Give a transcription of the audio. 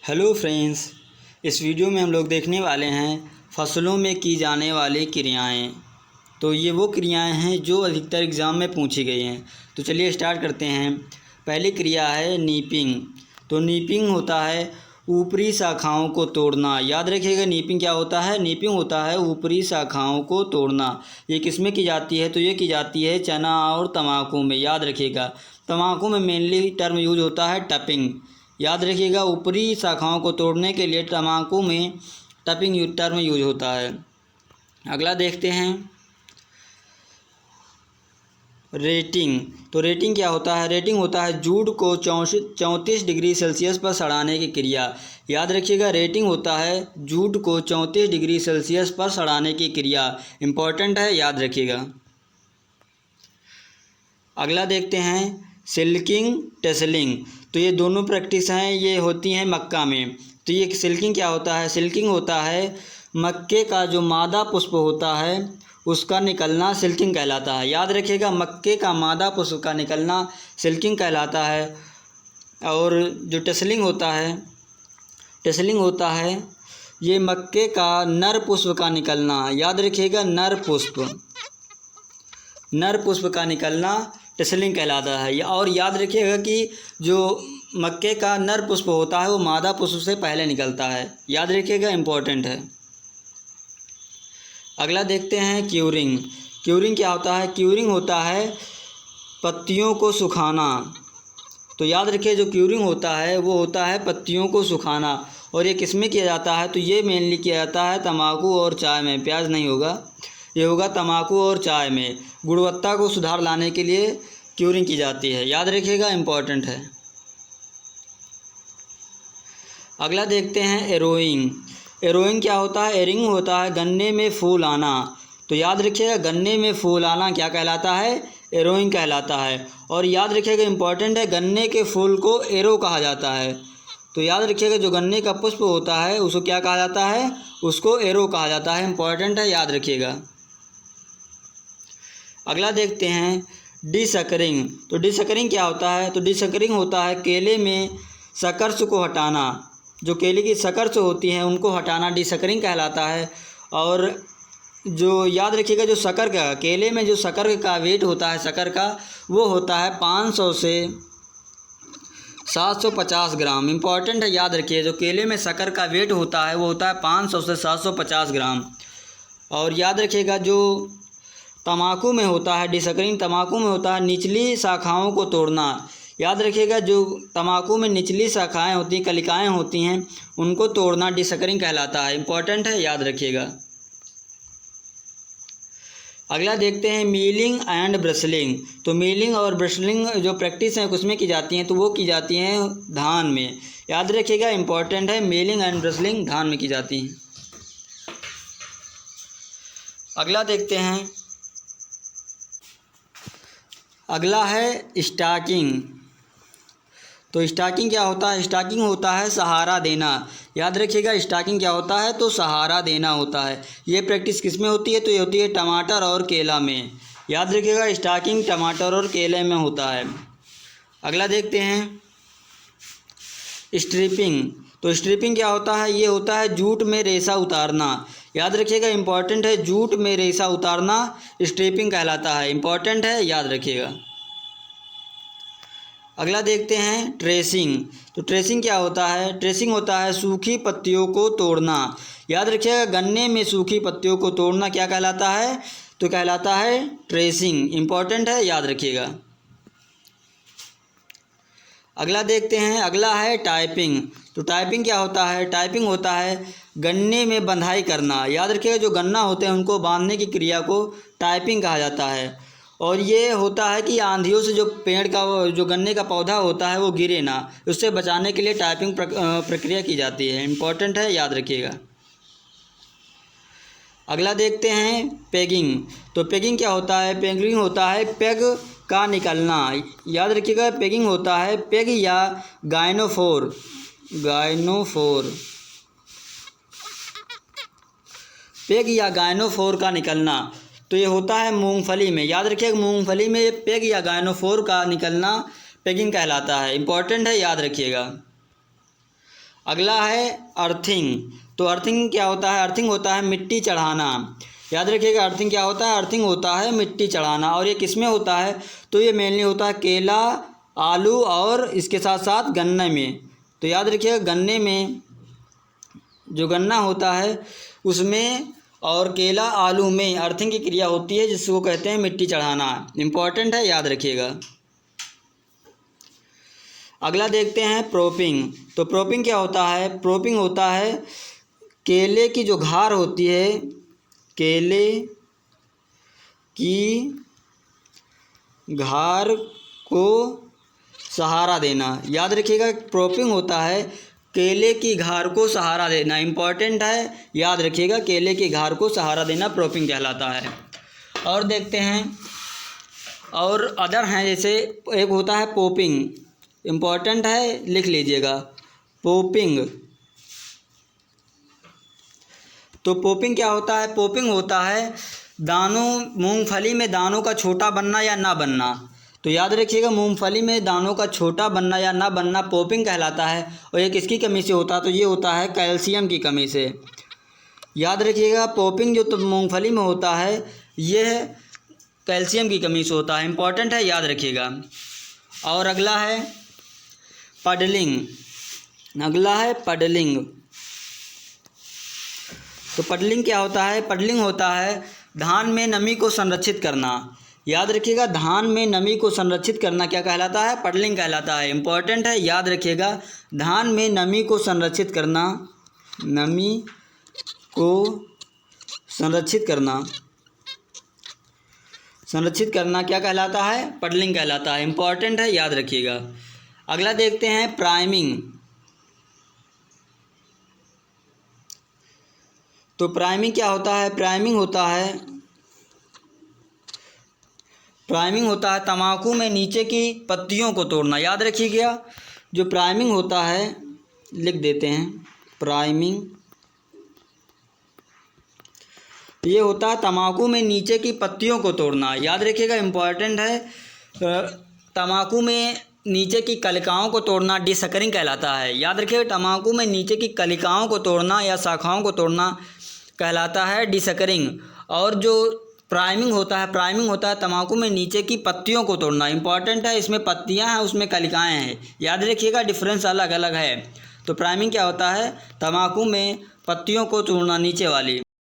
Hello friends, इस video में हम लोग देखने वाले हैं फसलों में की जाने वाली क्रियाएं। तो ये वो क्रियाएं हैं जो अधिकतर एग्ज़ाम में पूछी गई हैं। तो चलिए स्टार्ट करते हैं। पहली क्रिया है नीपिंग। तो नीपिंग होता है ऊपरी शाखाओं को तोड़ना। याद रखिएगा नीपिंग क्या होता है। नीपिंग होता है ऊपरी शाखाओं को तोड़ना। ये किस में की जाती है? तो ये की जाती है चना और तम्बाकू में। याद रखिएगा तम्बाकू में मेनली टर्म यूज होता है टपिंग। याद रखिएगा ऊपरी शाखाओं को तोड़ने के लिए तम्बाकू में टपिंग टर्म यूज होता है। अगला देखते हैं रेटिंग। तो रेटिंग क्या होता है? रेटिंग होता है जूट को 34 डिग्री सेल्सियस पर सड़ाने की क्रिया। याद रखिएगा रेटिंग होता है जूट को 34 डिग्री सेल्सियस पर सड़ाने की क्रिया। इम्पॉर्टेंट है, याद रखिएगा। अगला देखते हैं सिल्किंग टेसलिंग। तो ये दोनों प्रैक्टिस हैं, ये होती हैं मक्का में। तो ये सिल्किंग क्या होता है? सिल्किंग होता है मक्के का जो मादा पुष्प होता है उसका निकलना सिल्किंग कहलाता है। याद रखिएगा मक्के का मादा पुष्प का निकलना सिल्किंग कहलाता है। और जो टेसलिंग होता है ये मक्के का नर पुष्प का निकलना। याद रखिएगा नर पुष्प का निकलना टेसलिंग कहलाता है। और याद रखिएगा कि जो मक्के का नर पुष्प होता है वो मादा पुष्प से पहले निकलता है। याद रखिएगा, इम्पोर्टेंट है। अगला देखते हैं क्यूरिंग। क्यूरिंग क्या होता है? क्यूरिंग होता है पत्तियों को सुखाना। तो याद रखिए जो क्यूरिंग होता है वो होता है पत्तियों को सुखाना। और ये किस में किया जाता है? तो ये मेनली किया जाता है तम्बाकू और चाय में। प्याज नहीं होगा, ये होगा तम्बाकू और चाय में। गुणवत्ता को सुधार लाने के लिए क्यूरिंग की जाती है। याद रखिएगा, इम्पॉर्टेंट है। अगला देखते हैं एरोइंग। एरोइंग क्या होता है? एरिंग होता है गन्ने में फूल आना। तो याद रखिएगा गन्ने में फूल आना क्या कहलाता है? एरोइंग कहलाता है। और याद रखिएगा इम्पॉर्टेंट है गन्ने के फूल को एरो कहा जाता है। तो याद रखिएगा जो गन्ने का पुष्प होता है उसको क्या कहा जाता है? उसको एरो कहा जाता है। इम्पॉर्टेंट है, याद रखिएगा। अगला देखते हैं डिसकरिंग। तो डिसकरिंग क्या होता है? तो डिसकरिंग होता है केले में सकर्स को हटाना। जो केले की सकर्स होती हैं उनको हटाना डिसकरिंग कहलाता है। और जो याद रखिएगा जो शक्कर का केले में जो शक्कर का वेट होता है शक्कर का वो होता है 500 से 750 ग्राम। इम्पॉर्टेंट है, याद रखिए जो केले में शक्कर का वेट होता है वो होता है 500 से 750 ग्राम। और याद रखिएगा जो तम्बाकू में होता है डिसकरिंग तम्बाकू में होता है निचली शाखाओं को तोड़ना। याद रखिएगा जो तम्बाकू में निचली शाखाएं होती हैं कलिकाएं होती हैं उनको तोड़ना डिसकरिंग कहलाता है। इम्पॉर्टेंट है, याद रखिएगा। अगला देखते हैं मीलिंग एंड ब्रशलिंग। तो मीलिंग और ब्रशलिंग जो प्रैक्टिस है उसमें की जाती हैं तो वो की जाती हैं धान में। याद रखिएगा, इम्पॉर्टेंट है। मीलिंग एंड ब्रशलिंग धान में की जाती हैं। अगला देखते हैं, अगला है स्टाकिंग। तो स्टाकिंग क्या होता है? स्टाकिंग होता है सहारा देना। याद रखिएगा स्टाकिंग क्या होता है? तो सहारा देना होता है। ये प्रैक्टिस किस में होती है? तो ये होती है टमाटर और केला में। याद रखिएगा स्टाकिंग टमाटर और केले में होता है। अगला देखते हैं स्ट्रिपिंग। तो स्ट्रिपिंग क्या होता है? ये होता है जूट में रेशा उतारना। याद रखिएगा इम्पॉर्टेंट है जूट में रेशा उतारना स्ट्रिपिंग कहलाता है। इम्पॉर्टेंट है, याद रखिएगा। अगला देखते हैं ट्रेसिंग। तो ट्रेसिंग क्या होता है? ट्रेसिंग होता है सूखी पत्तियों को तोड़ना। याद रखिएगा गन्ने में सूखी पत्तियों को तोड़ना क्या कहलाता है? तो कहलाता है ट्रेसिंग। इम्पॉर्टेंट है, याद रखिएगा। अगला देखते हैं, अगला है टाइपिंग। तो टाइपिंग क्या होता है? टाइपिंग होता है गन्ने में बंधाई करना। याद रखिएगा जो गन्ना होते हैं उनको बांधने की क्रिया को टाइपिंग कहा जाता है। और ये होता है कि आंधियों से जो पेड़ का जो गन्ने का पौधा होता है वो गिरे ना, उससे बचाने के लिए टाइपिंग प्रक्रिया की जाती है। इम्पॉर्टेंट है, याद रखिएगा। अगला देखते हैं पेगिंग। तो पेगिंग क्या होता है? पेगिंग होता है पेग का निकलना। याद रखिएगा पेगिंग होता है पेग या गाइनोफोर पेग या गाइनोफोर का निकलना। तो ये होता है मूंगफली में। याद रखिएगा मूंगफली में पेग या गाइनोफोर का निकलना पेगिंग कहलाता है। इम्पॉर्टेंट है, याद रखिएगा। अगला है अर्थिंग। तो अर्थिंग क्या होता है? अर्थिंग होता है मिट्टी चढ़ाना। याद रखिएगा, अर्थिंग क्या होता है? अर्थिंग होता है मिट्टी चढ़ाना। और ये किस में होता है? तो ये मेनली होता है केला, आलू और इसके साथ साथ गन्ने में। तो याद रखिएगा, गन्ने में जो गन्ना होता है उसमें और केला, आलू में अर्थिंग की क्रिया होती है, जिसको कहते हैं मिट्टी चढ़ाना। इम्पॉर्टेंट है, याद रखिएगा। अगला देखते हैं प्रोपिंग। तो प्रोपिंग क्या होता है? प्रोपिंग होता है केले की जो घार होती है, केले की घार को सहारा देना। याद रखिएगा, प्रोपिंग होता है केले की घार को सहारा देना। इम्पॉर्टेंट है, याद रखिएगा, केले की घार को सहारा देना प्रोपिंग कहलाता है। और देखते हैं, और अदर हैं, जैसे एक होता है पोपिंग। इम्पॉर्टेंट है, लिख लीजिएगा, पोपिंग। तो पोपिंग क्या होता है? पोपिंग होता है दानों, मूंगफली में दानों का छोटा बनना या ना बनना। तो याद रखिएगा, मूंगफली में दानों का छोटा बनना या ना बनना पोपिंग कहलाता है। और ये किसकी कमी से होता है? तो ये होता है कैल्शियम की कमी से। याद रखिएगा, पोपिंग जो तो मूंगफली में होता है यह कैल्शियम की कमी से होता है। इम्पॉर्टेंट है, याद रखिएगा। और अगला है पडलिंग। अगला है पडलिंग। तो पडलिंग क्या होता है? पडलिंग होता है धान में नमी को संरक्षित करना। याद रखिएगा, धान में नमी को संरक्षित करना क्या कहलाता है? पडलिंग कहलाता है। इम्पॉर्टेंट है, याद रखिएगा, धान में नमी को संरक्षित करना, नमी को संरक्षित करना, संरक्षित करना क्या कहलाता है? पडलिंग कहलाता है। इम्पॉर्टेंट है, याद रखिएगा। अगला देखते हैं प्राइमिंग। तो प्राइमिंग क्या होता है? प्राइमिंग होता है तंबाकू में नीचे की पत्तियों को तोड़ना। याद रखिएगा, जो प्राइमिंग होता है, लिख देते हैं, प्राइमिंग ये होता है तंबाकू में नीचे की पत्तियों को तोड़ना। याद रखिएगा, इम्पॉर्टेंट है, तंबाकू में नीचे की कलिकाओं को तोड़ना डिसकरिंग कहलाता है। याद रखिएगा, तंबाकू में नीचे की कलिकाओं को तोड़ना या शाखाओं को तोड़ना कहलाता है डिसकरिंग। और जो प्राइमिंग होता है तंबाकू में नीचे की पत्तियों को तोड़ना। इंपॉर्टेंट है, इसमें पत्तियां हैं, उसमें कलिकाएं हैं। याद रखिएगा, डिफरेंस अलग अलग है। तो प्राइमिंग क्या होता है? तंबाकू में पत्तियों को तोड़ना, नीचे वाली।